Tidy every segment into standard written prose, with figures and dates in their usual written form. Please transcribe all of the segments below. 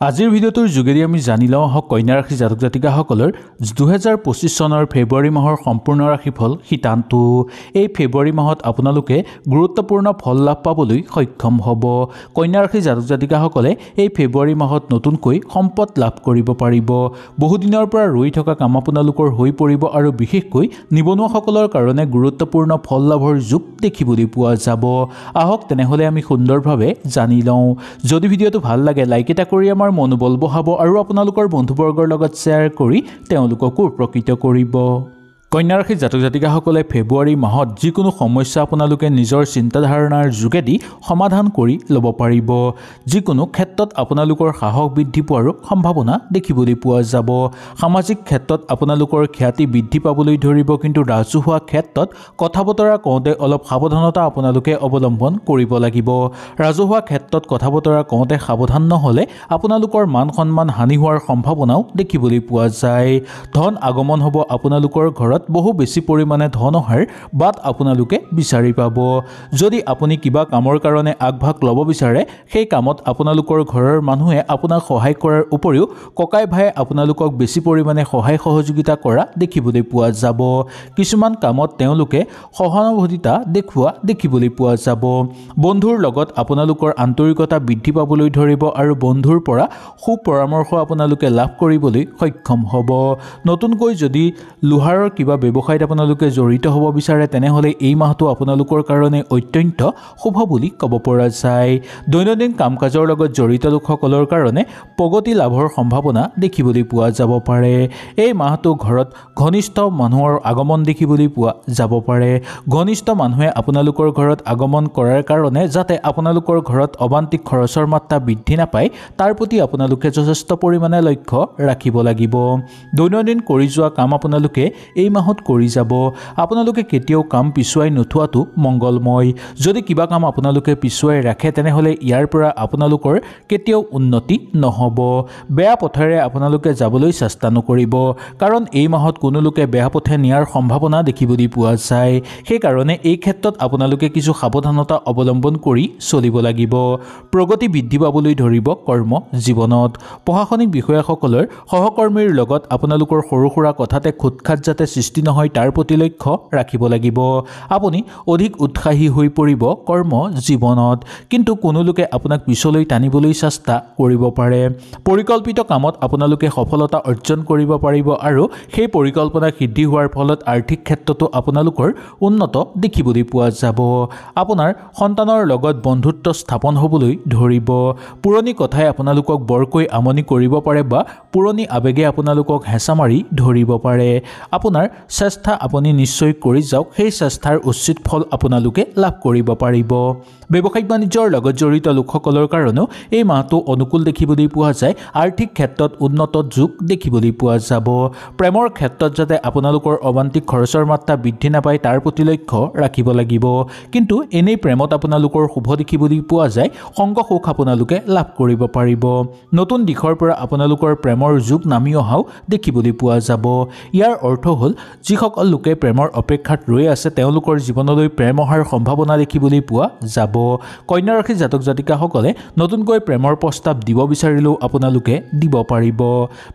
আজিৰ ভিডিঅ'টোৰ যোগেদি আমি জানি লওঁ কন্যা ৰাশি জাতক জাতিকাসকলৰ 2025 চনৰ ফেব্ৰুৱাৰী মাহৰ সম্পূৰ্ণ ৰাশিফল শীতান্তু। এই ফেব্ৰুৱাৰী মাহত আপোনালোকে গুৰুত্বপূৰ্ণ ফল লাভ পাবলৈ সক্ষম হ'ব। কন্যা ৰাশি জাতক জাতিকাসকলে এই ফেব্ৰুৱাৰী মাহত নতুনকৈ সম্পদ লাভ কৰিব পাৰিব। বহুদিনৰ পৰা ৰৈ থকা কাম আপোনালোকৰ হৈ পৰিব আৰু বিশেষকৈ নিবনুৱাসকলৰ কাৰণে গুৰুত্বপূৰ্ণ ফল লাভৰ যোগ দেখিবলৈ পোৱা যাব। আহক তেনেহ'লে আমি সুন্দৰভাৱে জানি লওঁ। যদি ভিডিঅ'টো ভাল লাগে লাইক এটা কৰি আমাৰ মনোবল বঢ়াব আৰু আপোনালোকৰ বন্ধুবৰ্গৰ লগত শ্বেয়াৰ কৰি তেওঁলোককো উপকৃত কৰিব। কন্যা ৰাশিৰ জাতক জাতিকাসকলে ফেব্ৰুৱাৰী মাহত যিকোনো সমস্যা আপোনালোকে নিজৰ চিন্তাধাৰণাৰ যোগেদি সমাধান কৰি ল'ব পাৰিব। যিকোনো ক্ষেত্ৰত আপোনালোকৰ সাহস বৃদ্ধি পোৱাৰ সম্ভাৱনা দেখিবলৈ পোৱা যাব। সামাজিক ক্ষেত্ৰত আপোনালোকৰ খ্যাতি বৃদ্ধি পাবলৈ ধৰিব, কিন্তু ৰাজহুৱা ক্ষেত্ৰত কথা বতৰা কওঁতে অলপ সাৱধানতা আপোনালোকে অৱলম্বন কৰিব লাগিব। ৰাজহুৱা ক্ষেত্ৰত কথা বতৰা কওঁতে সাৱধান নহ'লে আপোনালোকৰ মান সন্মান হানি হোৱাৰ সম্ভাৱনাও দেখিবলৈ পোৱা যায়। ধন আগমন হ'ব, আপোনালোকৰ ঘৰত বহু বেছি পৰিমাণে ধন অহাৰ বাট আপোনালোকে বিচাৰি পাব। যদি আপুনি কিবা কামৰ কাৰণে আগভাগ ল'ব বিচাৰে, সেই কামত আপোনালোকৰ ঘৰৰ মানুহে আপোনাক সহায় কৰাৰ উপৰিও ককাই ভাই আপোনালোকক বেছি পৰিমাণে সহায় সহযোগিতা কৰা দেখিবলৈ পোৱা যাব। কিছুমান কামত তেওঁলোকে সহানুভূতিতা দেখুওৱা দেখিবলৈ পোৱা যাব। বন্ধুৰ লগত আপোনালোকৰ আন্তৰিকতা বৃদ্ধি পাবলৈ ধৰিব আৰু বন্ধুৰ পৰা সুপৰামৰ্শ আপোনালোকে লাভ কৰিবলৈ সক্ষম হ'ব। নতুনকৈ যদি লোহাৰৰ কিবা ব্যৱসায়ত আপোনালোকে জড়িত হ'ব বিচাৰে, তেনেহ'লে এই মাহটো আপোনালোকৰ কাৰণে অত্যন্ত শুভ বুলি ক'ব পৰা যায়। দৈনন্দিন কাম কাজৰ লগত জড়িত লোকসকলৰ কাৰণে প্ৰগতি লাভৰ সম্ভাৱনা দেখিবলৈ পোৱা যাব পাৰে। এই মাহটো ঘৰত ঘনিষ্ঠ মানুহৰ আগমন দেখিবলৈ পোৱা যাব পাৰে। ঘনিষ্ঠ মানুহে আপোনালোকৰ ঘৰত আগমন কৰাৰ কাৰণে যাতে আপোনালোকৰ ঘৰত অবান্তিক খৰচৰ মাত্ৰা বৃদ্ধি নাপায়, তাৰ প্ৰতি আপোনালোকে যথেষ্ট পৰিমাণে লক্ষ্য ৰাখিব লাগিব। দৈনন্দিন কৰি যোৱা কাম আপোনালোকে এই মাহত কৰি যাব। আপোনালোকে কেতিয়াও কাম পিছুৱাই নোথোৱাটো মংগলময়। যদি কিবা কাম আপোনালোকে পিছুৱাই ৰাখে, তেনেহ'লে ইয়াৰ পৰা আপোনালোকৰ কেতিয়াও উন্নতি নহ'ব। বেয়া পথেৰে আপোনালোকে যাবলৈ চেষ্টা নকৰিব, কাৰণ এই মাহত কোনো লোকে বেয়া পথে নিয়াৰ সম্ভাৱনা দেখিবলৈ পোৱা যায়। সেইকাৰণে এই ক্ষেত্ৰত আপোনালোকে কিছু সাৱধানতা অৱলম্বন কৰি চলিব লাগিব। প্ৰগতি বৃদ্ধি পাবলৈ ধৰিব কৰ্ম জীৱনত। প্ৰশাসনিক বিষয়াসকলৰ সহকৰ্মীৰ লগত আপোনালোকৰ সৰু সুৰা কথাতে খুটখাট যাতে সৃষ্টি নহয়, তাৰ প্ৰতি লক্ষ্য ৰাখিব লাগিব। আপুনি অধিক উৎসাহী হৈ পৰিব কৰ্ম জীৱনত, কিন্তু কোনো লোকে আপোনাক পিছলৈ টানিবলৈ চেষ্টা কৰিব পাৰে। পৰিকল্পিত কামত আপোনালোকে সফলতা অৰ্জন কৰিব পাৰিব আৰু সেই পৰিকল্পনা সিদ্ধি হোৱাৰ ফলত আৰ্থিক ক্ষেত্ৰতো আপোনালোকৰ উন্নত দেখিবলৈ পোৱা যাব। আপোনাৰ সন্তানৰ লগত বন্ধুত্ব স্থাপন হ'বলৈ ধৰিব। পুৰণি কথাই আপোনালোকক বৰকৈ আমনি কৰিব পাৰে বা পুৰণি আৱেগে আপোনালোকক হেঁচা মাৰি ধৰিব পাৰে। আপোনাৰ চেষ্টা আপুনি নিশ্চয় কৰি যাওক, সেই চেষ্টাৰ উচিত ফল আপোনালোকে লাভ কৰিব পাৰিব। ব্যৱসায়িক বাণিজ্যৰ লগত জড়িত লোকসকলৰ কাৰণেও এই মাহটো অনুকূল দেখিবলৈ পোৱা যায়। আৰ্থিক ক্ষেত্ৰত উন্নত যোগ দেখিবলৈ পোৱা যাব। প্ৰেমৰ ক্ষেত্ৰত যাতে আপোনালোকৰ অবান্তিক খৰচৰ মাত্ৰা বৃদ্ধি নাপায়, তাৰ প্ৰতি লক্ষ্য ৰাখিব লাগিব। কিন্তু এনেই প্ৰেমত আপোনালোকৰ শুভ দেখিবলৈ পোৱা যায়। সংগ সুখ আপোনালোকে লাভ কৰিব পাৰিব। নতুন দিশৰ পৰা আপোনালোকৰ প্ৰেমৰ যোগ নামি অহাও দেখিবলৈ পোৱা যাব। ইয়াৰ অৰ্থ হ'ল যিসকল লোকে প্ৰেমৰ অপেক্ষাত ৰৈ আছে, তেওঁলোকৰ জীৱনলৈ প্ৰেম অহাৰ সম্ভাৱনা দেখিবলৈ পোৱা যাব। কন্যা ৰাশিৰ জাতক জাতিকাসকলে নতুনকৈ প্ৰেমৰ প্ৰস্তাৱ দিব বিচাৰিলেও আপোনালোকে দিব পাৰিব।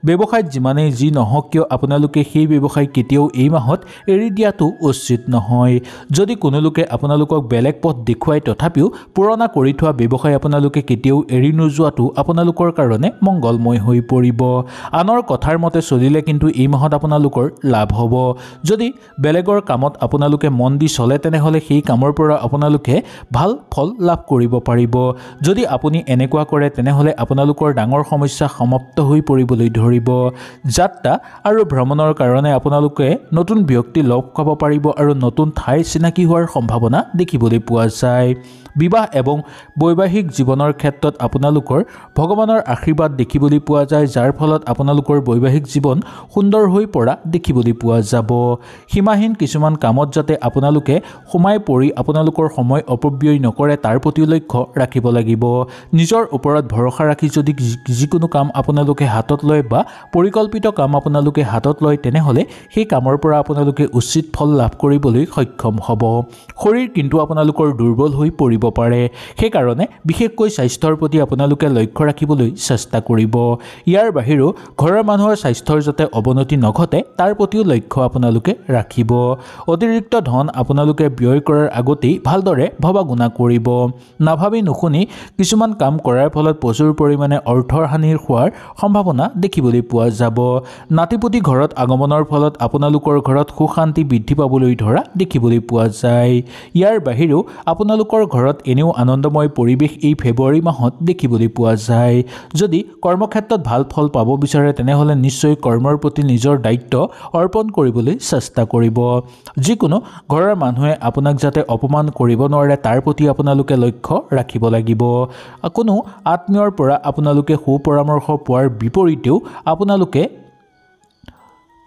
ব্যৱসায়ত যিমানেই যি নহওক কিয়, আপোনালোকে সেই ব্যৱসায় কেতিয়াও এই মাহত এৰি দিয়াটো উচিত নহয়। যদি কোনো লোকে আপোনালোকক বেলেগ পথ দেখুৱাই, তথাপিও পুৰণা কৰি থোৱা ব্যৱসায় আপোনালোকে কেতিয়াও এৰি নোযোৱাটো আপোনালোকৰ কাৰণে মংগলময় হৈ পৰিব। আনৰ কথাৰ মতে চলিলে কিন্তু এই মাহত আপোনালোকৰ লাভ হ'ব। যদি বেলেগৰ কামত আপোনালোকে মন দি চলে, তেনেহ'লে সেই কামৰ পৰা আপোনালোকে ভাল ফল লাভ কৰিব পাৰিব। যদি আপুনি এনেকুৱা কৰে, তেনেহ'লে আপোনালোকৰ ডাঙৰ সমস্যা সমাপ্ত হৈ পৰিবলৈ ধৰিব। যাত্ৰা আৰু ভ্ৰমণৰ কাৰণে আপোনালোকে নতুন ব্যক্তি লগ পাব পাৰিব আৰু নতুন ঠাই চিনাকি হোৱাৰ সম্ভাৱনা দেখিবলৈ পোৱা যায়। বিবাহ এবং বৈবাহিক জীৱনৰ ক্ষেত্ৰত আপোনালোকৰ ভগৱানৰ আশীৰ্বাদ দেখিবলৈ পোৱা যায়, যাৰ ফলত আপোনালোকৰ বৈবাহিক জীৱন সুন্দৰ হৈ পৰা দেখিবলৈ পোৱা যাব। সীমাহীন কিছুমান কামত যাতে আপোনালোকে সোমাই পৰি আপোনালোকৰ সময় অপব্যয় নকৰে, তাৰ প্ৰতি লক্ষ্য ৰাখিব লাগিব। নিজৰ ওপৰত ভৰসা ৰাখি যদি যিকোনো কাম আপোনালোকে হাতত লয় বা পৰিকল্পিত কাম আপোনালোকে হাতত লয়, তেনেহ'লে সেই কামৰ পৰা আপোনালোকে উচিত ফল লাভ কৰিবলৈ সক্ষম হ'ব। শৰীৰ কিন্তু আপোনালোকৰ দুৰ্বল হৈ পৰিব কৰিব পাৰে সেইকাৰণে বিশেষকৈ স্বাস্থ্যৰ প্ৰতি আপোনালোকে লক্ষ্য ৰাখিবলৈ চেষ্টা কৰিব ইয়াৰ বাহিৰেও ঘৰৰ মানুহৰ স্বাস্থ্যৰ যাতে অৱনতি নঘটে তাৰ প্ৰতিও লক্ষ্য আপোনালোকে ৰাখিব অতিৰিক্ত ধন আপোনালোকে ব্যয় কৰাৰ আগতেই ভালদৰে ভবা গুণা কৰিব নাভাবি নুশুনি কিছুমান কাম কৰাৰ ফলত প্ৰচুৰ পৰিমাণে অৰ্থৰ হানিৰ হোৱাৰ সম্ভাৱনা দেখিবলৈ পোৱা যাব নাতিপুতি ঘৰত আগমনৰ ফলত আপোনালোকৰ ঘৰত সুখ শান্তি বৃদ্ধি পাবলৈ ধৰা দেখিবলৈ পোৱা যায় ইয়াৰ বাহিৰেও আপোনালোকৰ ঘৰত এনেও আনন্দময় পৰিৱেশ এই ফেব্ৰুৱাৰী মাহত দেখিবলৈ পোৱা যায় যদি কৰ্মক্ষেত্ৰত ভাল ফল পাব বিচাৰে তেনেহলে নিশ্চয় কৰ্মৰ প্ৰতি নিজৰ দায়িত্ব অৰ্পণ কৰিবলৈ চেষ্টা কৰিব যিকোনো ঘৰৰ মানুহে আপোনাক যাতে অপমান কৰিব নোৱাৰে তাৰ প্ৰতি আপোনালোকে লক্ষ্য ৰাখিব লাগিব কোনো আত্মীয়ৰ পৰা আপোনালোকে সুপৰামৰ্শ পোৱাৰ বিপৰীতেও আপোনালোকে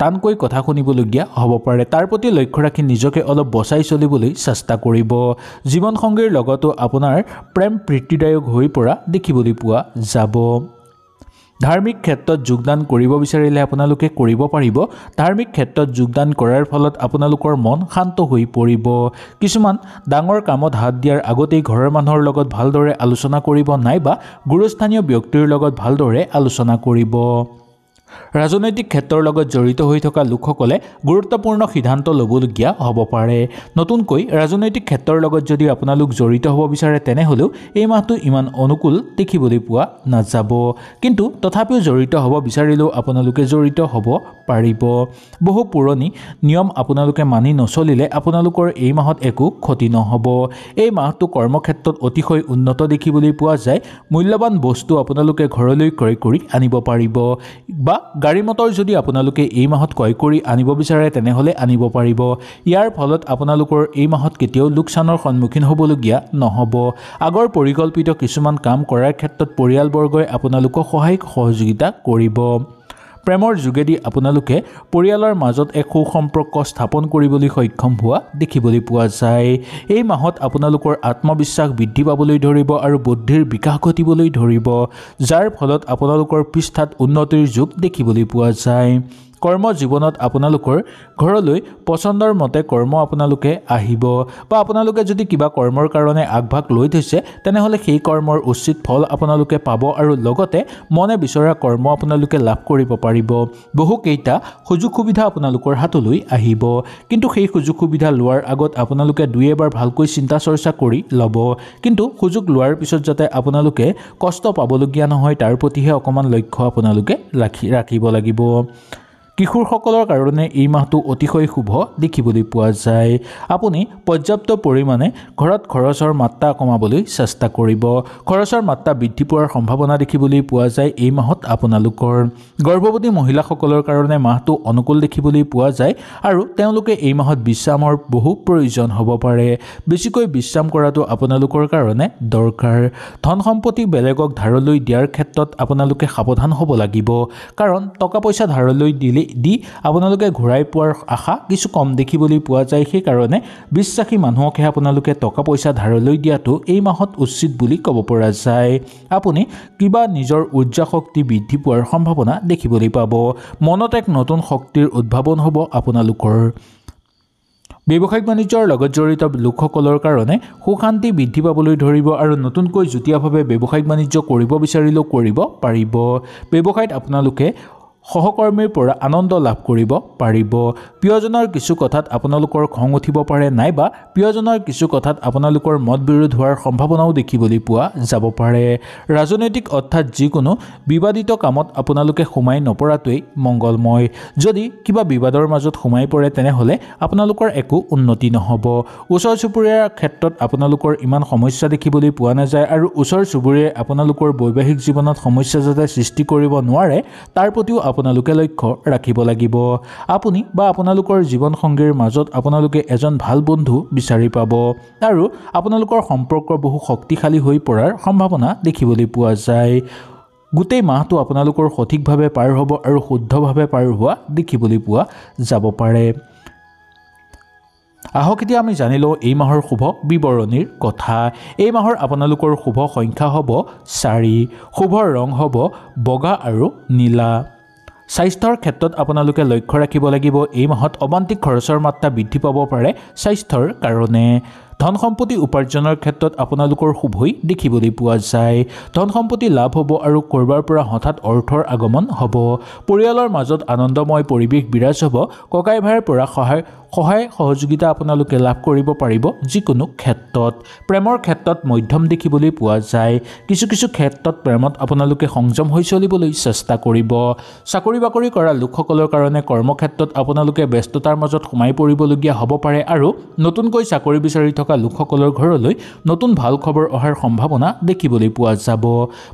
টানকৈ কথা শুনিবলগীয়া হ'ব পাৰে তাৰ প্ৰতি লক্ষ্য ৰাখি নিজকে অলপ বচাই চলিবলৈ চেষ্টা কৰিব জীৱন সংগীৰ লগতো আপোনাৰ প্ৰেম প্ৰীতিদায়ক হৈ পৰা দেখিবলৈ পোৱা যাব ধাৰ্মিক ক্ষেত্ৰত যোগদান কৰিব বিচাৰিলে আপোনালোকে কৰিব পাৰিব ধাৰ্মিক ক্ষেত্ৰত যোগদান কৰাৰ ফলত আপোনালোকৰ মন শান্ত হৈ পৰিব কিছুমান ডাঙৰ কামত হাত দিয়াৰ আগতেই ঘৰৰ মানুহৰ লগত ভালদৰে আলোচনা কৰিব নাইবা গুৰুস্থানীয় ব্যক্তিৰ লগত ভালদৰে আলোচনা কৰিব ৰাজনৈতিক ক্ষেত্ৰৰ লগত জড়িত হৈ থকা লোকসকলে গুৰুত্বপূৰ্ণ সিদ্ধান্ত ল'বলগীয়া হ'ব পাৰে নতুনকৈ ৰাজনৈতিক ক্ষেত্ৰৰ লগত যদি আপোনালোক জড়িত হ'ব বিচাৰে তেনেহলেও এই মাহটো ইমান অনুকূল দেখিবলৈ পোৱা নাযাব কিন্তু তথাপিও জড়িত হ'ব বিচাৰিলেও আপোনালোকে জড়িত হ'ব পাৰিব বহু পুৰণি নিয়ম আপোনালোকে মানি নচলিলে আপোনালোকৰ এই মাহত একো ক্ষতি নহ'ব এই মাহটো কৰ্মক্ষেত্ৰত অতিশয় উন্নত দেখিবলৈ পোৱা যায় মূল্যৱান বস্তু আপোনালোকে ঘৰলৈ ক্ৰয় কৰি আনিব পাৰিব বা গাড়ী মটৰ যদি আপোনালোকে এই মাহত ক্ৰয় কৰি আনিব বিচাৰে তেনেহলে আনিব পাৰিব ইয়াৰ ফলত আপোনালোকৰ এই মাহত কেতিয়াও লোকচানৰ সন্মুখীন হ'বলগীয়া নহ'ব আগৰ পৰিকল্পিত কিছুমান কাম কৰাৰ ক্ষেত্ৰত পৰিয়ালবৰ্গই আপোনালোকক সহযোগিতা কৰিব প্ৰেমৰ যোগেদি আপোনালোকে পৰিয়ালৰ মাজত এক সুসম্পৰ্ক স্থাপন কৰিবলৈ সক্ষম হোৱা দেখিবলৈ পোৱা যায় এই মাহত আপোনালোকৰ আত্মবিশ্বাস বৃদ্ধি পাবলৈ ধৰিব আৰু বুদ্ধিৰ বিকাশ ঘটিবলৈ ধৰিব যাৰ ফলত আপোনালোকৰ পৃষ্ঠাত উন্নতিৰ যোগ দেখিবলৈ পোৱা যায় কৰ্ম জীৱনত আপোনালোকৰ ঘৰলৈ পছন্দৰ মতে কৰ্ম আপোনালোকে আহিব বা আপোনালোকে যদি কিবা কৰ্মৰ কাৰণে আগভাগ লৈ থৈছে তেনেহলে সেই কৰ্মৰ উচিত ফল আপোনালোকে পাব আৰু লগতে মনে বিচৰা কৰ্ম আপোনালোকে লাভ কৰিব পাৰিব বহু কেইটা সুযোগ সুবিধা আপোনালোকৰ হাতলৈ আহিব কিন্তু সেই সুযোগ সুবিধা লোৱাৰ আগত আপোনালোকে দুই এবাৰ ভালকৈ চিন্তা চৰ্চা কৰি ল'ব কিন্তু সুযোগ লোৱাৰ পিছত যাতে আপোনালোকে কষ্ট পাবলগীয়া নহয় তাৰ প্ৰতিহে অকমান লক্ষ্য আপোনালোকে ৰাখিব লাগিব কিশোৰসকলৰ কাৰণে এই মাহটো অতিশয় শুভ দেখিবলৈ পোৱা যায় আপুনি পৰ্যাপ্ত পৰিমাণে ঘৰত খৰচৰ মাত্ৰা কমাবলৈ চেষ্টা কৰিব খৰচৰ মাত্ৰা বৃদ্ধি পোৱাৰ সম্ভাৱনা দেখিবলৈ পোৱা যায় এই মাহত আপোনালোকৰ গৰ্ভৱতী মহিলাসকলৰ কাৰণে মাহটো অনুকূল দেখিবলৈ পোৱা যায় আৰু তেওঁলোকে এই মাহত বিশ্ৰামৰ বহু প্ৰয়োজন হ'ব পাৰে বেছিকৈ বিশ্ৰাম কৰাটো আপোনালোকৰ কাৰণে দৰকাৰ ধন সম্পত্তি বেলেগক ধাৰলৈ দিয়াৰ ক্ষেত্ৰত আপোনালোকে সাৱধান হ'ব লাগিব কাৰণ টকা পইচা ধাৰলৈ দি আপোনালোকে ঘূৰাই পোৱাৰ আশা কিছু কম দেখিবলৈ পোৱা যায় সেইকাৰণে বিশ্বাসী মানুহকহে আপোনালোকে টকা পইচা ধাৰলৈ দিয়াটো এই মাহত উচিত বুলি ক'ব পৰা যায় আপুনি কিবা নিজৰ উৰ্জা শক্তি বৃদ্ধি পোৱাৰ সম্ভাৱনা দেখিবলৈ পাব মনত এক নতুন শক্তিৰ উদ্ভাৱন হ'ব আপোনালোকৰ ব্যৱসায়িক বাণিজ্যৰ লগত জড়িত লোকসকলৰ কাৰণে সুশান্তি বৃদ্ধি পাবলৈ ধৰিব আৰু নতুনকৈ যুটীয়াভাৱে ব্যৱসায়িক বাণিজ্য কৰিব বিচাৰিলেও কৰিব পাৰিব ব্যৱসায়ত আপোনালোকে সহকৰ্মীৰ পৰা আনন্দ লাভ কৰিব পাৰিব প্ৰিয়জনৰ কিছু কথাত আপোনালোকৰ খং উঠিব পাৰে নাইবা প্ৰিয়জনৰ কিছু কথাত আপোনালোকৰ মত বিৰোধ হোৱাৰ সম্ভাৱনাও দেখিবলৈ পোৱা যাব পাৰে ৰাজনৈতিক অৰ্থাৎ যিকোনো বিবাদিত কামত আপোনালোকে সোমাই নপৰাটোৱেই মংগলময় যদি কিবা বিবাদৰ মাজত সোমাই পৰে তেনেহলে আপোনালোকৰ একো উন্নতি নহ'ব ওচৰ চুবুৰীয়াৰ ক্ষেত্ৰত আপোনালোকৰ ইমান সমস্যা দেখিবলৈ পোৱা নাযায় আৰু ওচৰ চুবুৰীয়াই আপোনালোকৰ বৈবাহিক জীৱনত সমস্যা যাতে সৃষ্টি কৰিব নোৱাৰে তাৰ প্ৰতিও আপোনালোকে লক্ষ্য ৰাখিব লাগিব আপুনি বা আপোনালোকৰ জীৱন সংগীৰ মাজত আপোনালোকে এজন ভাল বন্ধু বিচাৰি পাব আৰু আপোনালোকৰ সম্পৰ্ক বহু শক্তিশালী হৈ পৰাৰ সম্ভাৱনা দেখিবলৈ পোৱা যায় গোটেই মাহটো আপোনালোকৰ সঠিকভাৱে পাৰ হ'ব আৰু শুদ্ধভাৱে পাৰ হোৱা দেখিবলৈ পোৱা যাব পাৰে আহক এতিয়া আমি জানি লওঁ এই মাহৰ শুভ বিৱৰণীৰ কথা এই মাহৰ আপোনালোকৰ শুভ সংখ্যা হ'ব 4 শুভ ৰং হ'ব বগা আৰু নীলা স্বাস্থ্যৰ ক্ষেত্ৰত আপোনালোকে লক্ষ্য ৰাখিব লাগিব এই মাহত অবান্তিক খৰচৰ মাত্ৰা বৃদ্ধি পাব পাৰে স্বাস্থ্যৰ কাৰণে ধন সম্পত্তি উপাৰ্জনৰ ক্ষেত্ৰত আপোনালোকৰ শুভই দেখিবলৈ পোৱা যায়। ধন সম্পত্তি লাভ হ'ব আৰু কৰবাৰ পৰা হঠাৎ অৰ্থৰ আগমন হ'ব। পৰিয়ালৰ মাজত আনন্দময় পৰিৱেশ বিৰাজ হ'ব। ককাই ভাইৰ পৰা সহায় সহযোগিতা আপোনালোকে লাভ কৰিব পাৰিব যিকোনো ক্ষেত্ৰত। প্ৰেমৰ ক্ষেত্ৰত মধ্যম দেখিবলৈ পোৱা যায়। কিছু ক্ষেত্ৰত প্ৰেমত আপোনালোকে সংযম হৈ চলিবলৈ চেষ্টা কৰিব। চাকৰি বাকৰি কৰা লোকসকলৰ কাৰণে কৰ্মক্ষেত্ৰত আপোনালোকে ব্যস্ততাৰ মাজত সোমাই পৰিবলগীয়া হ'ব পাৰে আৰু নতুনকৈ চাকৰি বিচাৰি থকা লোকসকলৰ ঘৰলৈ নতুন ভাল খবৰ অহাৰ সম্ভাৱনা দেখিবলৈ পোৱা যাব।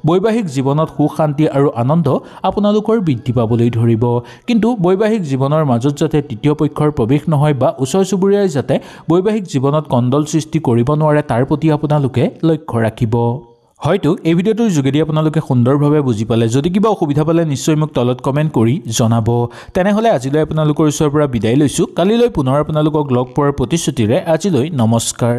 বৈবাহিক জীৱনত সুখ শান্তি আৰু আনন্দ আপোনালোকৰ বৃদ্ধি পাবলৈ ধৰিব। কিন্তু বৈবাহিক জীৱনৰ মাজত যাতে তৃতীয় পক্ষৰ প্ৰৱেশ নহয় বা ওচৰ চুবুৰীয়াই যাতে বৈবাহিক জীৱনত কণ্ডল সৃষ্টি কৰিব নোৱাৰে তাৰ প্ৰতি আপোনালোকে লক্ষ্য ৰাখিব। হয়তো এই ভিডিঅ'টোৰ যোগেদি আপোনালোকে সুন্দৰভাৱে বুজি পালে। যদি কিবা অসুবিধা পালে নিশ্চয় মোক তলত কমেণ্ট কৰি জনাব। তেনেহ'লে আজিলৈ আপোনালোকৰ ওচৰৰ পৰা বিদায় লৈছোঁ। কালিলৈ পুনৰ আপোনালোকক লগ পোৱাৰ প্ৰতিশ্ৰুতিৰে আজিলৈ নমস্কাৰ।